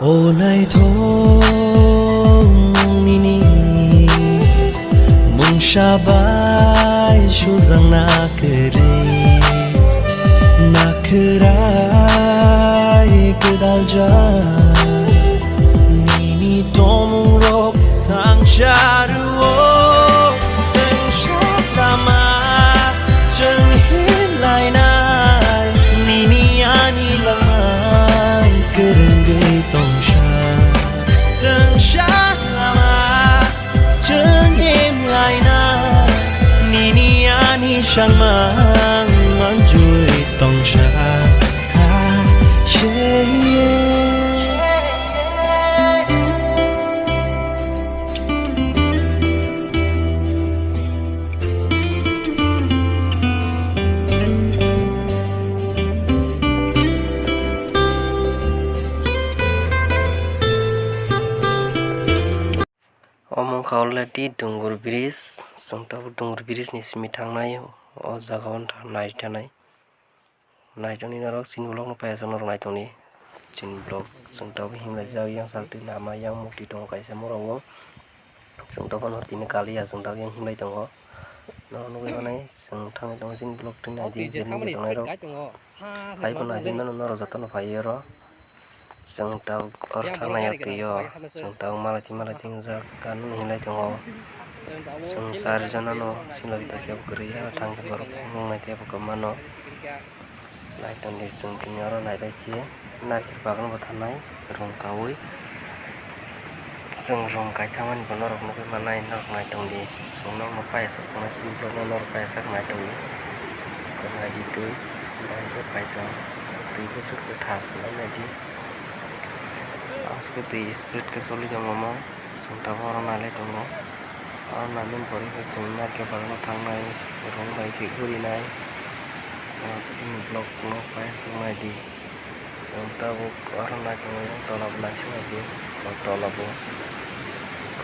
Onai thong nini mung shabai shuzang nakrai kedal nini tomung rok tang sharuo tang shatama cheng hin lai nai nini ani lamang kerengge tong sha tang shatama cheng hin lai nai nini ani shalmang manjui tong sha Omong kaula di Dungur Bridge sungtabu Dungur Bridge ni simi thangnai o jagaon nai tani narok sin blok no paisa nor nai tani sin blok sungtabu himla jau yang sakti lama yang mukti dong kaisa morawo sungtabu nor tini kali ya sungtabu yang himlai tongo nor nugai manai sung thangai tong sin blok tin adi jerni tongai ro pai bana bin nor jatan pai ro sungtabu or thangai atiyo sungtabu malati jak kan himlai tongo sung sar janano sinlagi takiab guriya tangki borok nungai tiap kamano naiton di sung tinyaro nai baki narkir bagan batanai rong kawi sung rong kai taman bonorok nukai manai nok naitong di sung nok mapai sak puna sin blok nor pai sak naitong di konai di tu nai ke pai tong tu busuk ke tas nai di asku tu spirit ke soli jamama sung tawara nale tongo और नामिन परी के सुनना के बारे में थांग नाई रोंग बाई की गुरी नाई सिम ब्लॉक नो पाए सुनाई दी सुनता वो और ना के मैं तोला बना सुनाई दी और तोला वो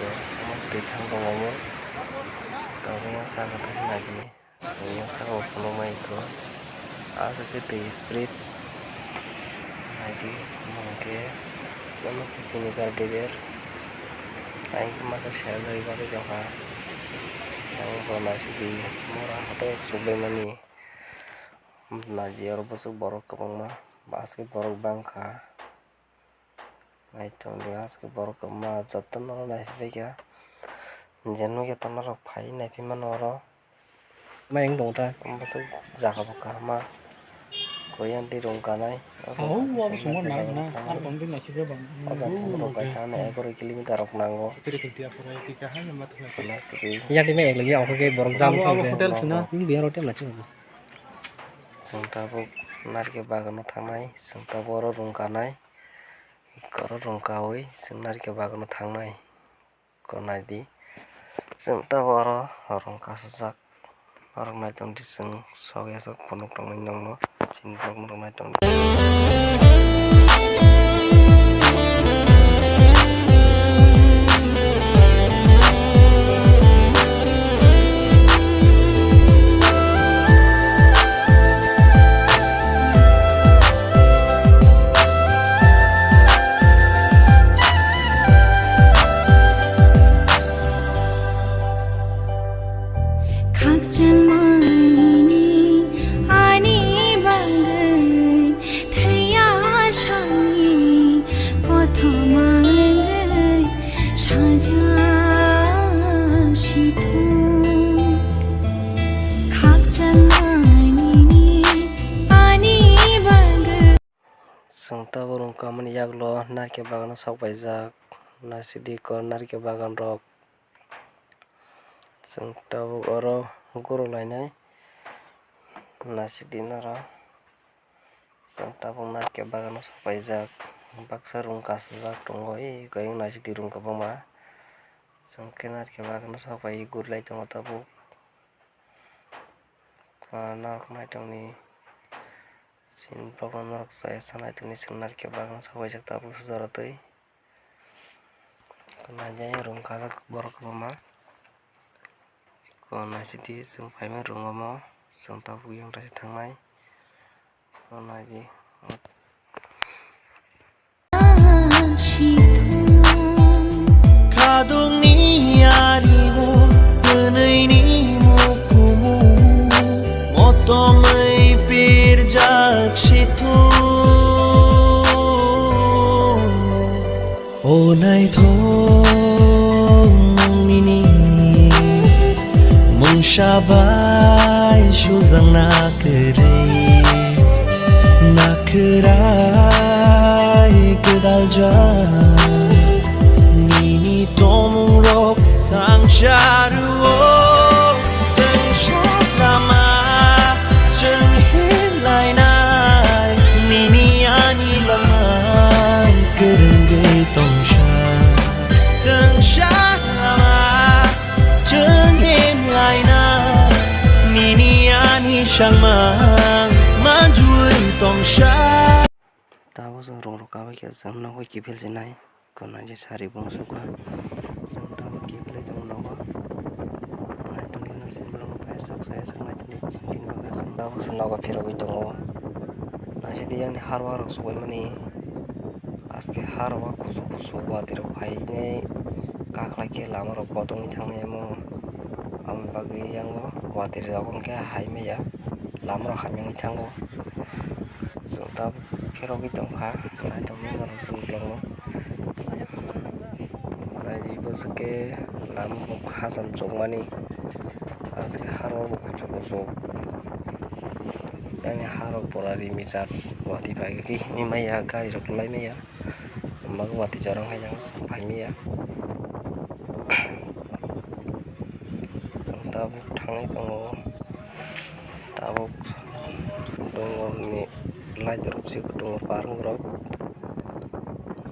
को हम तीर्थां को ममो तो मैं सागा तो सुनाई दी सुनिया सागा उपनो मैं को आज के ते स्प्रिट नाई दी मगे मनो किसी ने कर देवर ai masa share dari batu jangka yang informasi di murah atau suble mani najiar besok borok kepang basket borok bangka naik tong dia basket borok kema jatan orang naik vega jenu kita narok pai naik piman orang main dong ta besok jaga buka ma koyan di rongkanai semua naik na ar kontin nasi bang kilometer rok nango ya di me lagi aku ke borok jam hotel sina ini biar hotel nasi sungtabu narke bagano thangnai sungtabu oro rongkanai koro rongkawi sung narke bagano thangnai konai di sungtabu oro rongkasajak orang naitong diseng sogya sok ponok tong nongno sin blok mo naitong sungtabu rongkaman yaglo narke bagano sok baijak nasidi ko narke bagan rok sungtabu oro guru lainai nasidi nara sungtabu narke bagano sok baijak baksa rongkasajak tongo goyeng nasidi rongkabama sungke narke bagano sok bai gurlai tongo tabu narok naitong ni sin blok norok saya sanai tuni sing narke bagano sabai jak tabu sejaratui kena jaya rong kagak borok mama kona sidi sung paimen rong mama sung tabu yang rasi thangnai kona di sabai shuzang nakrai kedalja nini tomung rok tang sharuo tang shalama cheng hin lai nai nini ani laman kerenge tong sha tang shalama cheng hin lai nai nini ani shalmang manjui tong sha tahu sang rong rokawa kia sang nawa kipil sinai kona je sari bongsu kwa sang tahu kipil itu nawa nai tuni nasin belum pesak saya sang nai tuni kusintin baga sang tahu sang nawa piro itu ngo nasi dia yang harwa rok suwe mani aske harwa kusu kusu batir bhai ne kakla ke lama rok potong itang ne mo am bagi yang go batir rok ke hai me ya lama rok hamyang itang go so tahu kero gitu kan, nah itu memang harus belum. Nah di boske lama khasam cuma nih, asal haro buku-buku, yang haro porari micar, wati pagi mimaya kari rokulai maya, magu wati jarang yang sampai maya. Tabuk thang itu tabuk dongor nih. Lai drop sih kedua parung drop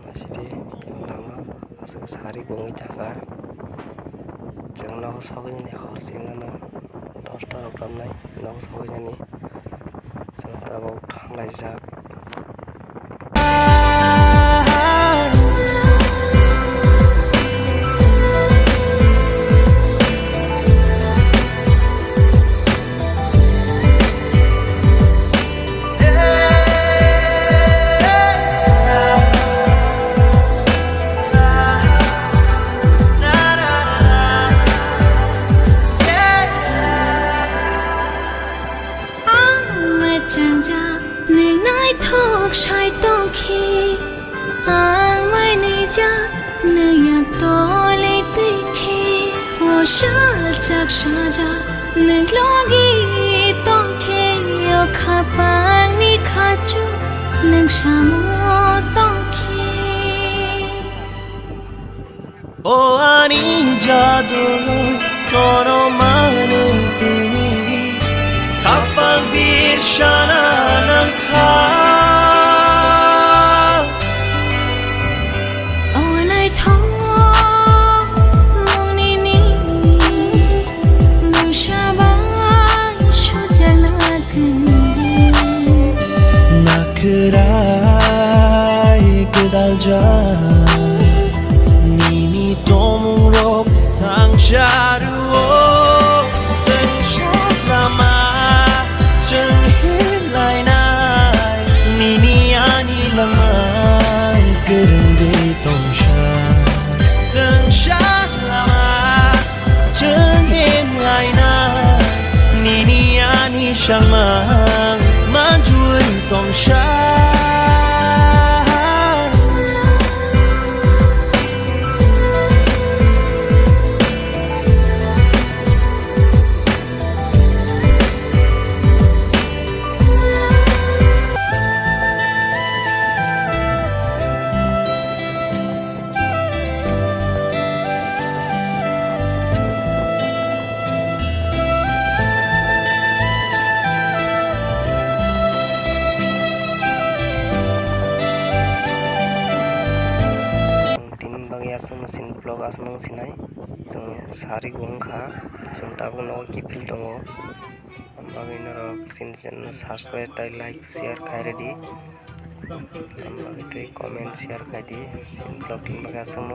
masih yang lama asal sehari gongi jaga jangan nak sahunya nih harus yang mana dostar upram nih nak sahunya nih serta bau thang lai jak Shai tong khi ang mai ni ja ne ya to le te khi o sha chak sha ja ne logi tong khi yo kha pang ni kha chu nang sha mo tong khi o ani jadu nono mane tini kapang bir shana nang kha nakrai kedalja nini tomung rok tang sharuo tang shalama cheng hin lai nai nini ani laman kerenge tong sha tang shalama cheng hin lai nai nini ani shalmang manjui tong sha mesin vlog asal sinai jeng sari gongkha jeng tabung no kipil dongo ambagi naro sin channel subscribe tai like share khai ready ambagi tei comment share khai di sin vlog tin baga asal